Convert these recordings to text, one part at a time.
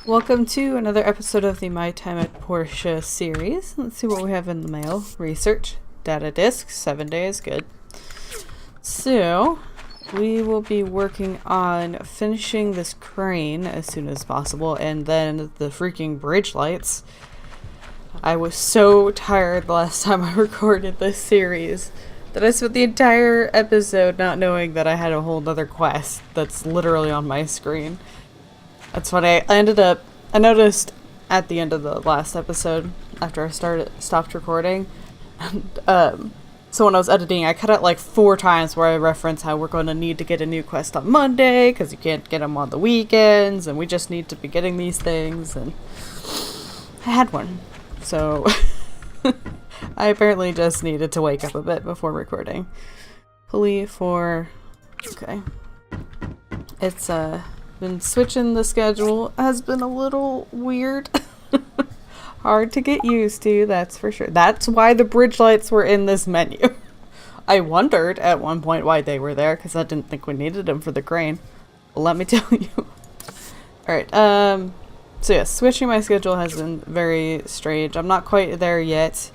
Welcome to another episode of the My Time at Portia series. Let's see what we have in the mail. Research. Data disk. 7 days. Good. So, we will be working on finishing this crane as soon as possible, and then the freaking bridge lights. I was so tired the last time I recorded this series that I spent the entire episode not knowing that I had a whole other quest that's literally on my screen. That's what I noticed at the end of the last episode after I stopped recording. And, so when I was editing, I cut out like 4 times where I reference how we're going to need to get a new quest on Monday because you can't get them on the weekends, and we just need to be getting these things. And I had one, so I apparently just needed to wake up a bit before recording. Pulley for okay. It's been switching the schedule has been a little weird. Hard to get used to, that's for sure. That's why the bridge lights were in this menu. I wondered at one point why they were there, because I didn't think we needed them for the crane. Well, let me tell you. Alright, so yeah, switching my schedule has been very strange. I'm not quite there yet.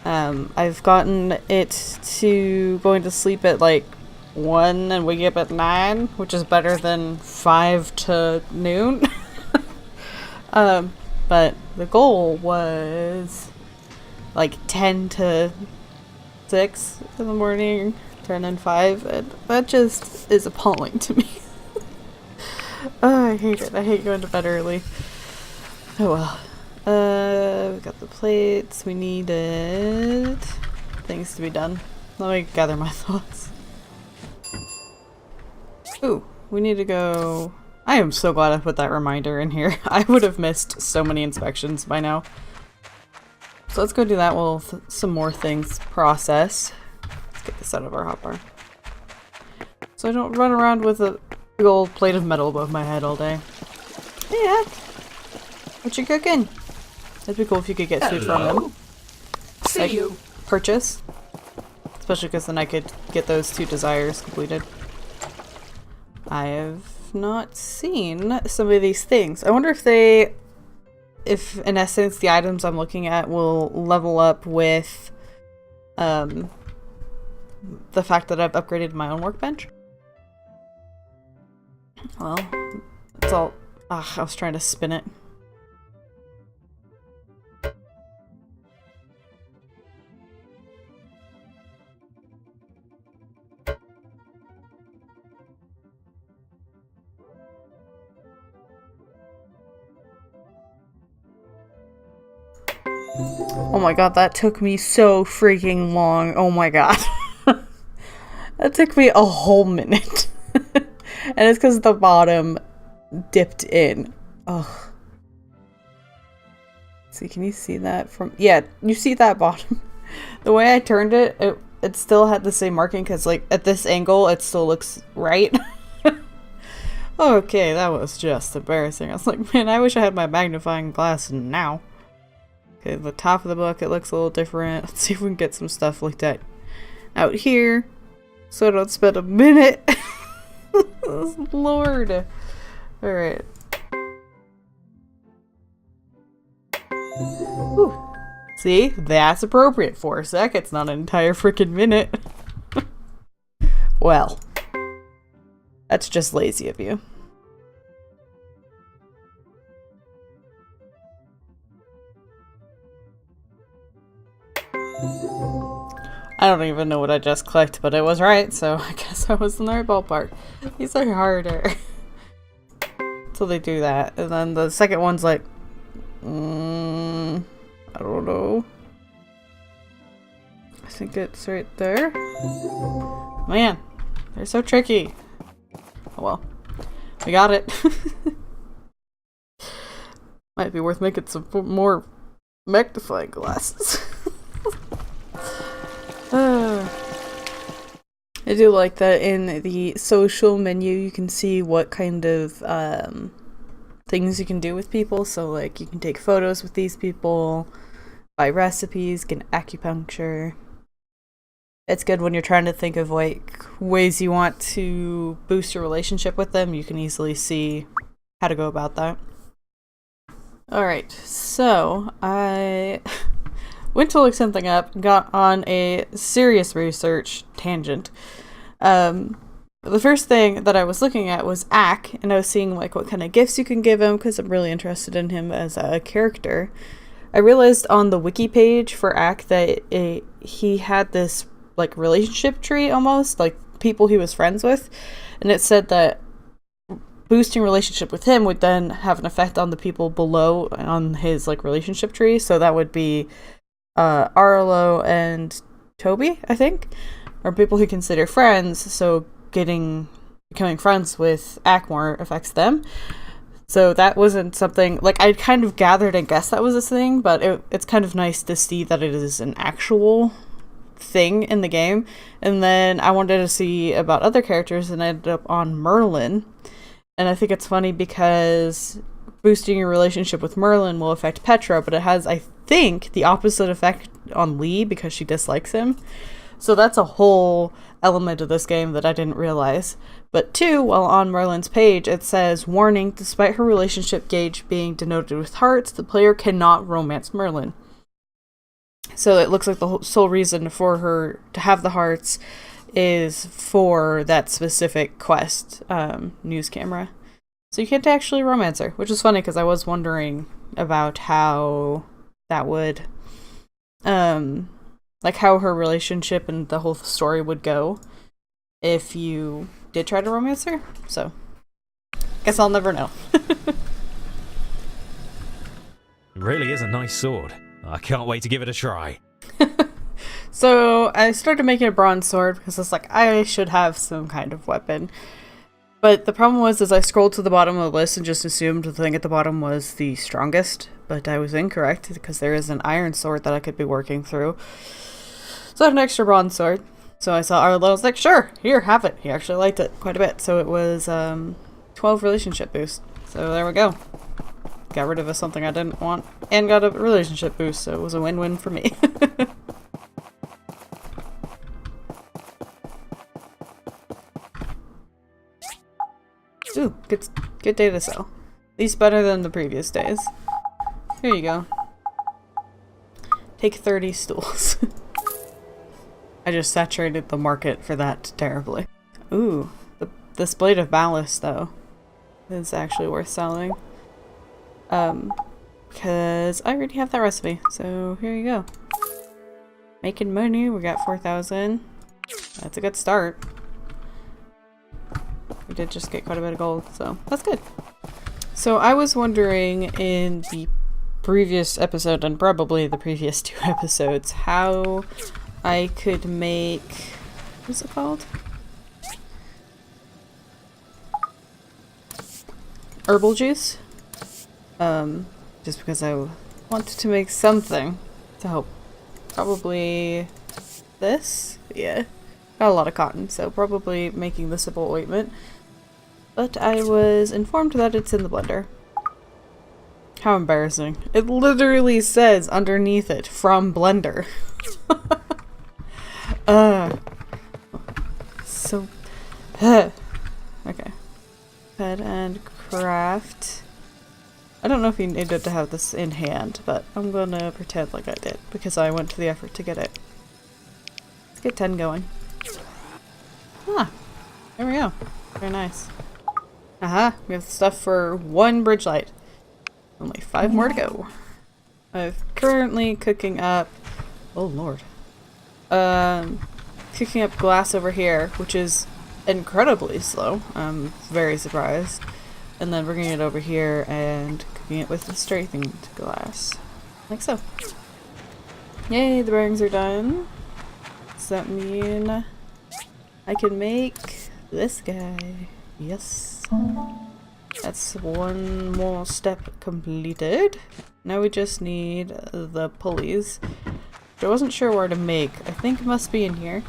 I've gotten it to going to sleep at like 1 and wake up at 9, which is better than 5 to noon. But the goal was like 10 to 6 in the morning, 10 and 5, and that just is appalling to me. Oh, I hate it. I hate going to bed early. Oh well. We got the plates. We needed things to be done. Let me gather my thoughts. Ooh, we need to go... I am so glad I put that reminder in here. I would have missed so many inspections by now. So let's go do that while some more things process. Let's get this out of our hopper. So I don't run around with a big old plate of metal above my head all day. Hey, Ed. What you cooking? It'd be cool if you could get food from them. See you. Purchase. Especially because then I could get those 2 desires completed. I have not seen some of these things. I wonder if in essence the items I'm looking at will level up with the fact that I've upgraded my own workbench. Well, it's all... I was trying to spin it. Oh my god, that took me so freaking long. Oh my god. That took me a whole minute. And it's because the bottom dipped in. Ugh. See, can you see that from... Yeah, you see that bottom. The way I turned it, it still had the same marking because, like, at this angle, it still looks right. Okay, that was just embarrassing. I was like, man, I wish I had my magnifying glass now. Okay, the top of the book, it looks a little different. Let's see if we can get some stuff like that out here so I don't spend a minute. Lord. Alright. See? That's appropriate for a sec. It's not an entire freaking minute. Well. That's just lazy of you. I don't even know what I just clicked, but it was right, so I guess I was in the right ballpark. These are harder. Until they do that. And then the second one's like... I don't know. I think it's right there. Man, they're so tricky. Oh well. We got it. Might be worth making some more magnifying glasses. I do like that in the social menu you can see what kind of things you can do with people. So like you can take photos with these people, buy recipes, get acupuncture. It's good when you're trying to think of like ways you want to boost your relationship with them. You can easily see how to go about that. Alright, so I went to look something up, got on a serious research tangent. The first thing that I was looking at was Ack, and I was seeing like what kind of gifts you can give him because I'm really interested in him as a character. I realized on the wiki page for Ack that he had this like relationship tree almost, like people he was friends with, and it said that boosting relationship with him would then have an effect on the people below on his like relationship tree. So that would be Arlo and Toby, I think, or people who consider friends. So becoming friends with Ackmore affects them. So that wasn't something like I kind of gathered and guessed that was a thing, but it's kind of nice to see that it is an actual thing in the game. And then I wanted to see about other characters and I ended up on Merlin. And I think it's funny because boosting your relationship with Merlin will affect Petra, but it has, I think, the opposite effect on Lee because she dislikes him. So that's a whole element of this game that I didn't realize. But two, while on Merlin's page, it says, warning, despite her relationship gauge being denoted with hearts, the player cannot romance Merlin. So it looks like the sole reason for her to have the hearts is for that specific quest, news camera. So you can't actually romance her, which is funny because I was wondering about how that would, like how her relationship and the whole story would go if you did try to romance her. So, guess I'll never know. It really is a nice sword. I can't wait to give it a try. So I started making a bronze sword because it's like I should have some kind of weapon. But the problem was I scrolled to the bottom of the list and just assumed the thing at the bottom was the strongest. But I was incorrect because there is an iron sword that I could be working through. So I had an extra bronze sword. So I saw Arlo, I was like, sure, here, have it. He actually liked it quite a bit. So it was 12 relationship boost. So there we go. Got rid of something I didn't want and got a relationship boost. So it was a win-win for me. Ooh, good day to sell. At least better than the previous days. Here you go. Take 30 stools. I just saturated the market for that terribly. Ooh, this blade of ballast though is actually worth selling. Because I already have that recipe. So here you go. Making money, we got 4,000. That's a good start. We did just get quite a bit of gold, so that's good. So I was wondering in the previous episode, and probably the previous 2 episodes, how I could make... what's it called? Herbal juice. Just because I wanted to make something to help. Probably this? Yeah. Got a lot of cotton, so probably making the simple ointment. But I was informed that it's in the blender. How embarrassing. It literally says underneath it, from blender. So... okay. Head and craft. I don't know if you needed to have this in hand, but I'm gonna pretend like I did, because I went to the effort to get it. Let's get 10 going. Ah, there we go. Very nice. Aha, we have stuff for 1 bridge light. Only 5 more to go. I'm currently cooking up... oh lord. Cooking up glass over here, which is incredibly slow. I'm very surprised. And then bringing it over here and cooking it with the strengthened glass. Like so. Yay, the bearings are done. Does that mean I can make this guy? Yes. That's 1 more step completed. Now we just need the pulleys. Which I wasn't sure where to make. I think it must be in here.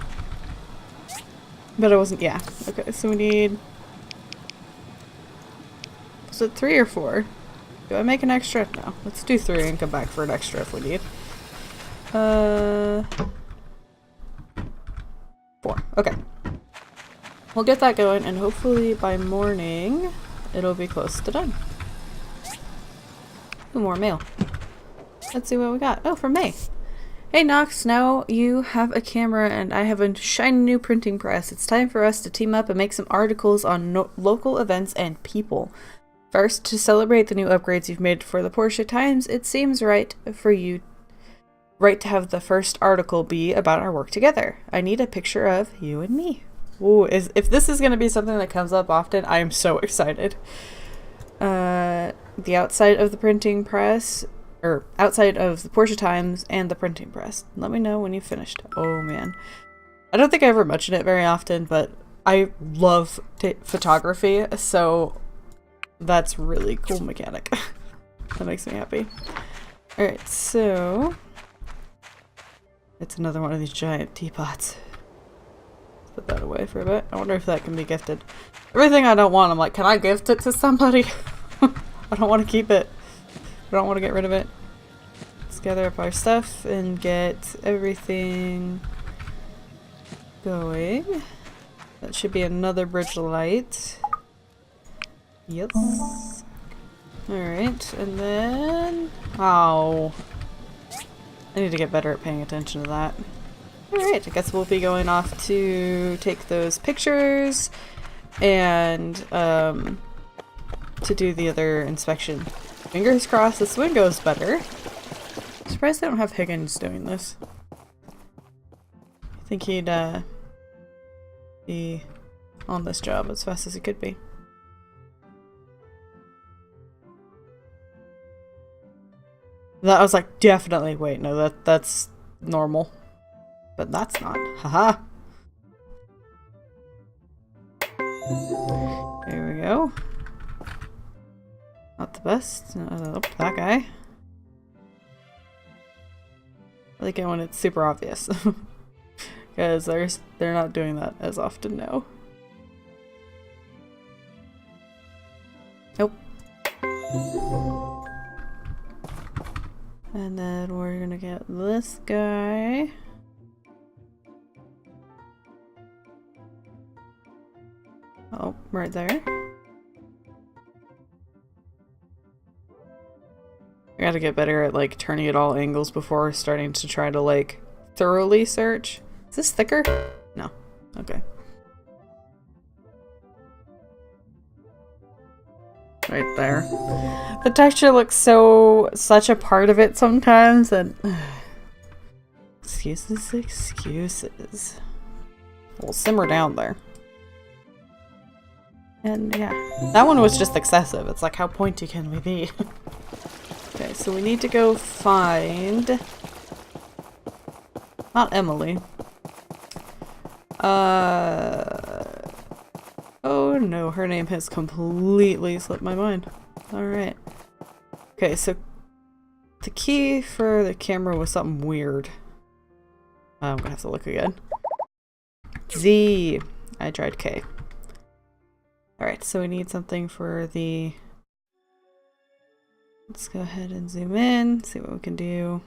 But I wasn't, yeah. Okay, so we need... was it 3 or 4? Do I make an extra? No. Let's do 3 and come back for an extra if we need. 4. Okay. We'll get that going and hopefully by morning it'll be close to done. Ooh, more mail. Let's see what we got. Oh, from May. Hey Nox, now you have a camera and I have a shiny new printing press. It's time for us to team up and make some articles on local events and people. First, to celebrate the new upgrades you've made for the Portia Times, it seems right to have the first article be about our work together. I need a picture of you and me. Ooh, if this is going to be something that comes up often, I am so excited. The outside of the printing press, or outside of the Portia Times and the printing press. Let me know when you've finished. Oh man. I don't think I ever mention it very often, but I love photography, so that's really cool mechanic. That makes me happy. Alright, so it's another one of these giant teapots. Let's put that away for a bit. I wonder if that can be gifted. Everything I don't want, I'm like, can I gift it to somebody? I don't want to keep it. I don't want to get rid of it. Let's gather up our stuff and get everything going. That should be another bridge light. Yes. Alright, and then... Oh. I need to get better at paying attention to that. Alright, I guess we'll be going off to take those pictures and to do the other inspection. Fingers crossed this one goes better. Surprised I don't have Higgins doing this. I think he'd be on this job as fast as he could be. That was like, definitely, wait, no, that's normal. But that's not. Haha. There we go. Not the best. Oh, that guy. I like it when it's super obvious. Because they're not doing that as often now. Nope. And then we're gonna get this guy. Oh, right there. I gotta get better at like turning at all angles before starting to try to like thoroughly search. Is this thicker? No. Okay. Right there. The texture looks such a part of it sometimes and excuses. We'll simmer down there. And yeah, that one was just excessive. It's like, how pointy can we be? Okay, so we need to go find... Not Emily. Oh no, her name has completely slipped my mind. Alright. Okay, so the key for the camera was something weird. I'm gonna have to look again. Z. I tried K. Alright, so we need something for the... Let's go ahead and zoom in, see what we can do.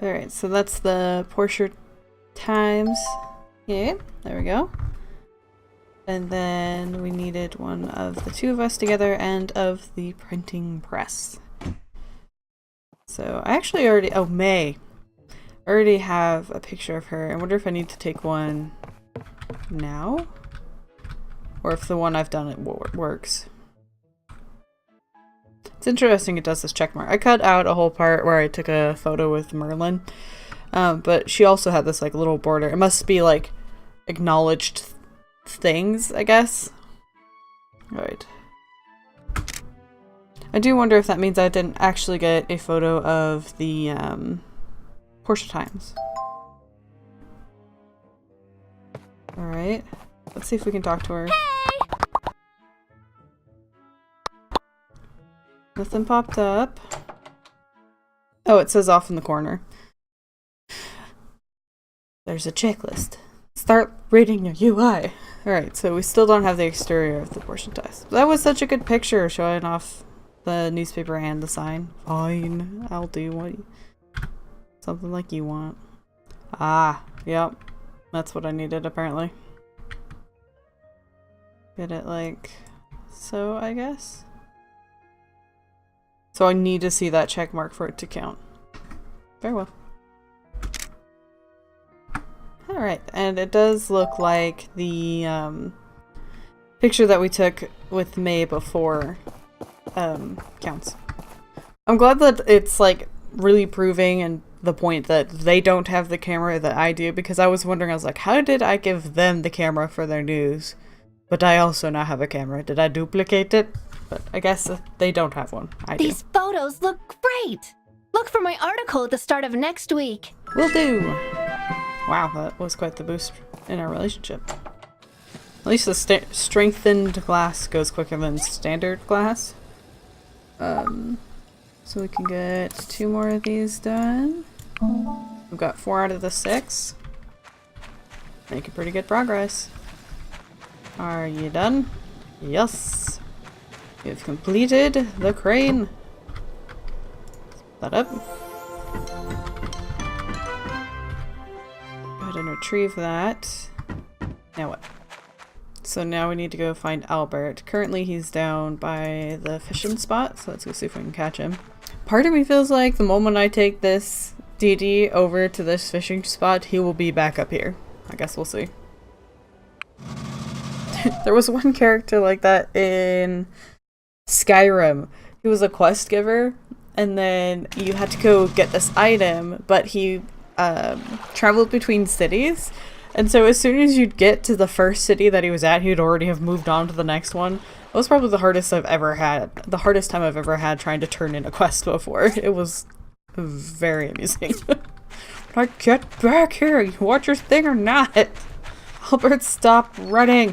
Alright, so that's the Portia Times. Yeah, there we go. And then we needed one of the two of us together and of the printing press. So I actually already... Oh, May. I already have a picture of her. I wonder if I need to take one now? Or if the one I've done it works. It's interesting it does this check mark. I cut out a whole part where I took a photo with Merlin. But she also had this like little border. It must be like acknowledged things, I guess. Alright. I do wonder if that means I didn't actually get a photo of the Portia Times. Alright. Let's see if we can talk to her. Hey! Nothing popped up. Oh, it says off in the corner. There's a checklist. Start reading your UI. Alright, so we still don't have the exterior of the Portia Times. That was such a good picture showing off the newspaper and the sign. Fine, I'll do what something like you want. Ah, yep. That's what I needed apparently. Get it like so I guess. So I need to see that check mark for it to count. Very well. Alright, and it does look like the picture that we took with May before counts. I'm glad that it's like really proving and the point that they don't have the camera that I do, because I was wondering, I was like, how did I give them the camera for their news? But I also now have a camera. Did I duplicate it? But I guess they don't have one. I do. These photos look great! Look for my article at the start of next week. Will do! Wow, that was quite the boost in our relationship. At least the strengthened glass goes quicker than standard glass. So we can get 2 more of these done. We've got 4 out of the 6. Making pretty good progress. Are you done? Yes! You've completed the crane. Put that up. Go ahead and retrieve that. Now what? So now we need to go find Albert. Currently he's down by the fishing spot, so let's go see if we can catch him. Part of me feels like the moment I take this DD over to this fishing spot, he will be back up here. I guess we'll see. There was one character like that in Skyrim. He was a quest giver, and then you had to go get this item, but he traveled between cities. And so as soon as you'd get to the first city that he was at, he'd already have moved on to the next one. That was probably the hardest I've ever had. The hardest time I've ever had trying to turn in a quest before. It was very amusing. Like, get back here! You want your thing or not? Albert, stop running!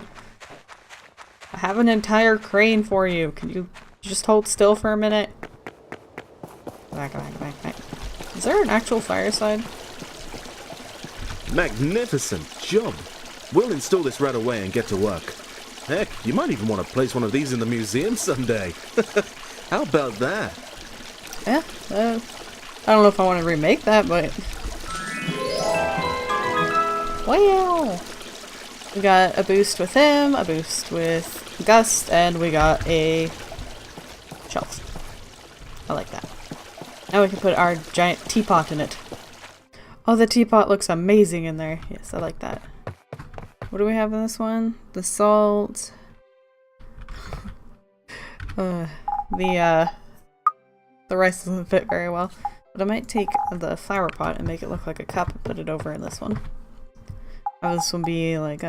I have an entire crane for you. Can you just hold still for a minute? Back. Is there an actual fireside? Magnificent job. We'll install this right away and get to work. Heck, you might even want to place one of these in the museum someday. How about that? Yeah, I don't know if I want to remake that, but... Wow! We got a boost with him, a boost with Gust, and we got a shelf. I like that. Now we can put our giant teapot in it. Oh, the teapot looks amazing in there. Yes, I like that. What do we have in this one? The salt. The rice doesn't fit very well. But I might take the flower pot and make it look like a cup and put it over in this one. Have this one be like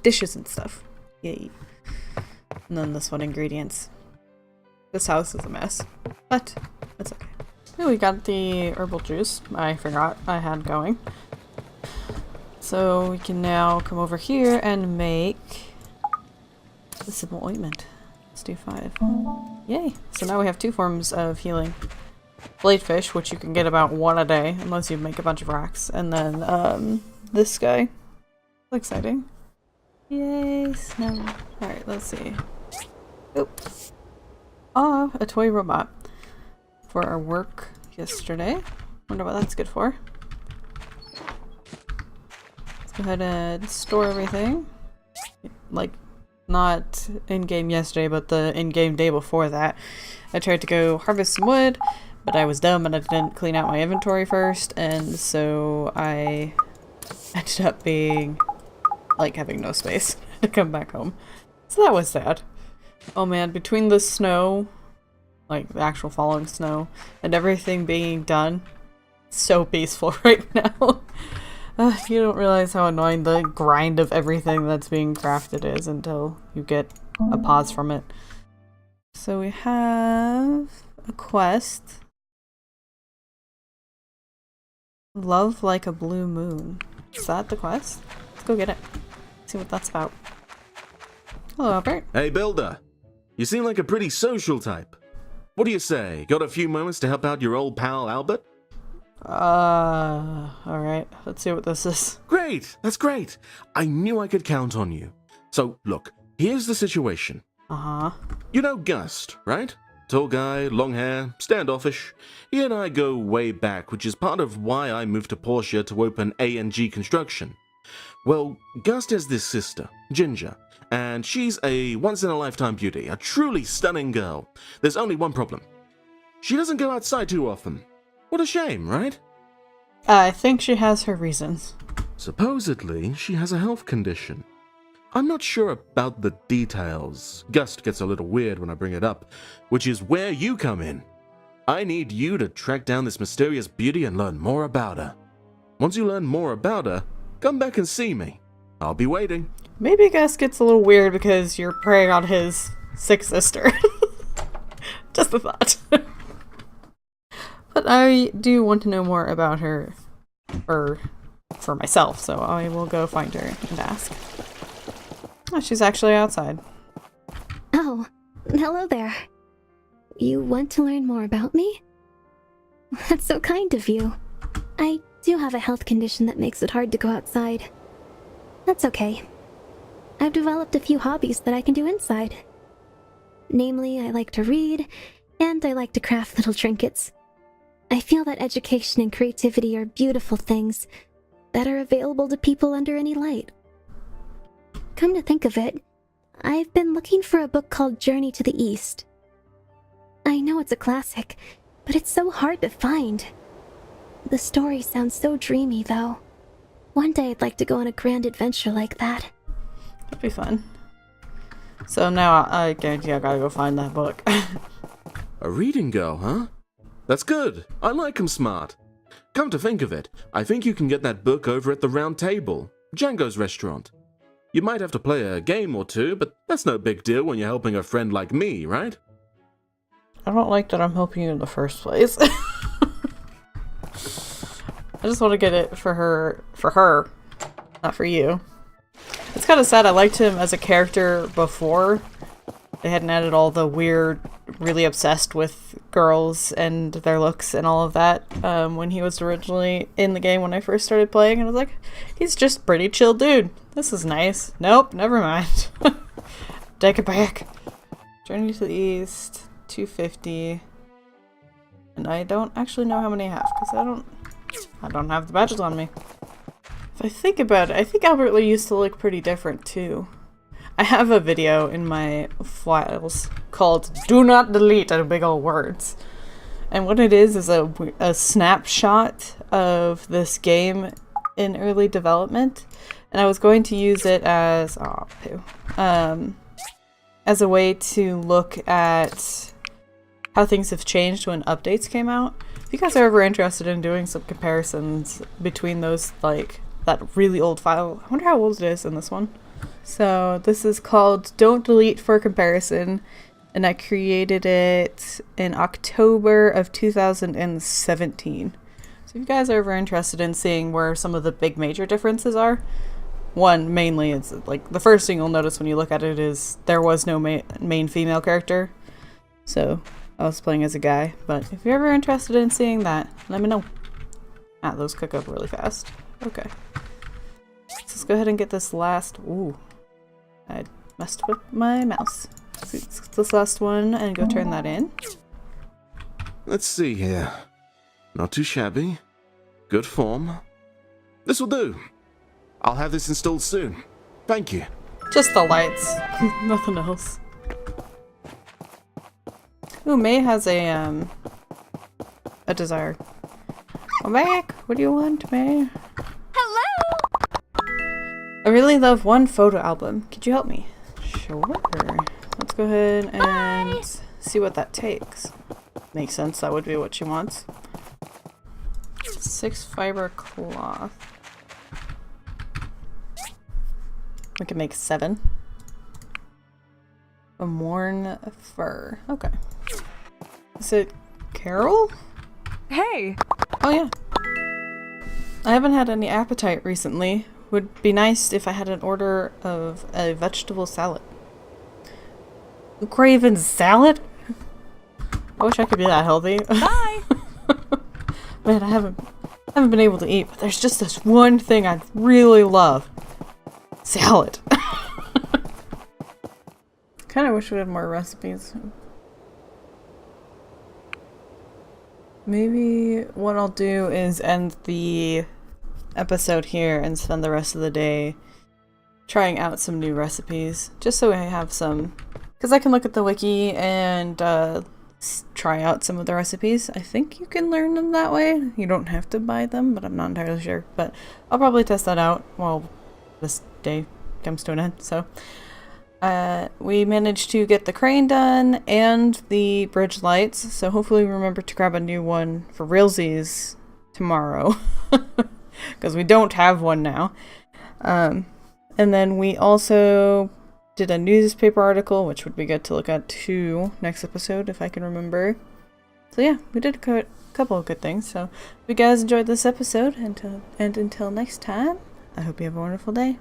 dishes and stuff. Yay. And then this one ingredients. This house is a mess. But it's okay. Oh, we got the herbal juice I forgot I had going. So we can now come over here and make the simple ointment. Let's do 5. Yay! So now we have 2 forms of healing. Bladefish, which you can get about 1 a day, unless you make a bunch of racks. And then this guy. Exciting. Yay! Snow. Alright, let's see. Oop. Ah, a toy robot. For our work yesterday. Wonder what that's good for. Let's go ahead and store everything. Like, not in-game yesterday, but the in-game day before that. I tried to go harvest some wood, but I was dumb and I didn't clean out my inventory first, and so I ended up being, like, having no space to come back home. So that was sad. Oh man, between the snow, like the actual falling snow, and everything being done, it's so peaceful right now. You don't realize how annoying the grind of everything that's being crafted is until you get a pause from it. So we have a quest. Love like a blue moon. Is that the quest? Let's go get it. See what that's about. Hello, Albert. Hey, Builder. You seem like a pretty social type. What do you say? Got a few moments to help out your old pal, Albert? Alright. Let's see what this is. Great! That's great! I knew I could count on you. So, look, here's the situation. Uh-huh. You know Gust, right? Tall guy, long hair, standoffish. He and I go way back, which is part of why I moved to Portia to open ANG Construction. Well, Gust has this sister, Ginger, and she's a once-in-a-lifetime beauty, a truly stunning girl. There's only one problem. She doesn't go outside too often. What a shame, right? I think she has her reasons. Supposedly, she has a health condition. I'm not sure about the details. Gust gets a little weird when I bring it up, which is where you come in. I need you to track down this mysterious beauty and learn more about her. Once you learn more about her, come back and see me. I'll be waiting. Maybe Gus gets a little weird because you're preying on his sick sister. Just a thought. But I do want to know more about her for myself, so I will go find her and ask. Oh, she's actually outside. Oh, hello there. You want to learn more about me? That's so kind of you. I do have a health condition that makes it hard to go outside. That's okay. I've developed a few hobbies that I can do inside. Namely, I like to read, and I like to craft little trinkets. I feel that education and creativity are beautiful things that are available to people under any light. Come to think of it, I've been looking for a book called Journey to the East. I know it's a classic, but it's so hard to find. The story sounds so dreamy, though. One day I'd like to go on a grand adventure like that. That'd be fun. So now I guarantee I gotta go find that book. A reading girl, huh? That's good. I like 'em smart. Come to think of it, I think you can get that book over at the Round Table, Django's restaurant. You might have to play a game or two, but that's no big deal when you're helping a friend like me, right? I don't like that I'm helping you in the first place. I just want to get it for her, not for you. It's kind of sad. I liked him as a character before. They hadn't added all the weird, really obsessed with girls and their looks and all of that when he was originally in the game when I first started playing. And I was like, he's just a pretty chill dude. This is nice. Nope, never mind. Take it back. Journey to the East, 250. And I don't actually know how many I have because I don't have the badges on me. If I think about it, I think Albert Lee used to look pretty different too. I have a video in my files called "Do Not Delete" in big old words. And what it is a snapshot of this game in early development. And I was going to use it as as a way to look at how things have changed when updates came out. If you guys are ever interested in doing some comparisons between those, like that really old file, I wonder how old it is in this one. So this is called Don't Delete for Comparison, and I created it in October of 2017. So if you guys are ever interested in seeing where some of the big major differences are, one, mainly, it's like the first thing you'll notice when you look at it is there was no main female character. So I was playing as a guy, but if you're ever interested in seeing that, let me know. Ah, those cook up really fast. Okay. Let's go ahead and get this last... Ooh. I messed with my mouse. Let's get this last one and go turn that in. Let's see here. Not too shabby. Good form. This will do. I'll have this installed soon. Thank you. Just the lights. Nothing else. Ooh, May has a desire. Come back. What do you want, May? Hello! I really love one photo album. Could you help me? Sure. Let's go ahead and see what that takes. Makes sense. That would be what she wants. 6 fiber cloth. We can make 7. A worn fur. Okay. Is it Carol? Hey! Oh yeah. I haven't had any appetite recently. Would be nice if I had an order of a vegetable salad. Craven salad? I wish I could be that healthy. Bye! Man, I haven't been able to eat, but there's just this one thing I really love. Salad. Kinda wish we had more recipes. Maybe what I'll do is end the episode here and spend the rest of the day trying out some new recipes, just so I have some, because I can look at the wiki and try out some of the recipes. I think you can learn them that way. You don't have to buy them, but I'm not entirely sure. But I'll probably test that out while this day comes to an end. So we managed to get the crane done and the bridge lights. So hopefully remember to grab a new one for realsies tomorrow, because we don't have one now. And then we also did a newspaper article, which would be good to look at too next episode if I can remember. So yeah, we did a couple of good things. So if you guys enjoyed this episode, and until next time, I hope you have a wonderful day.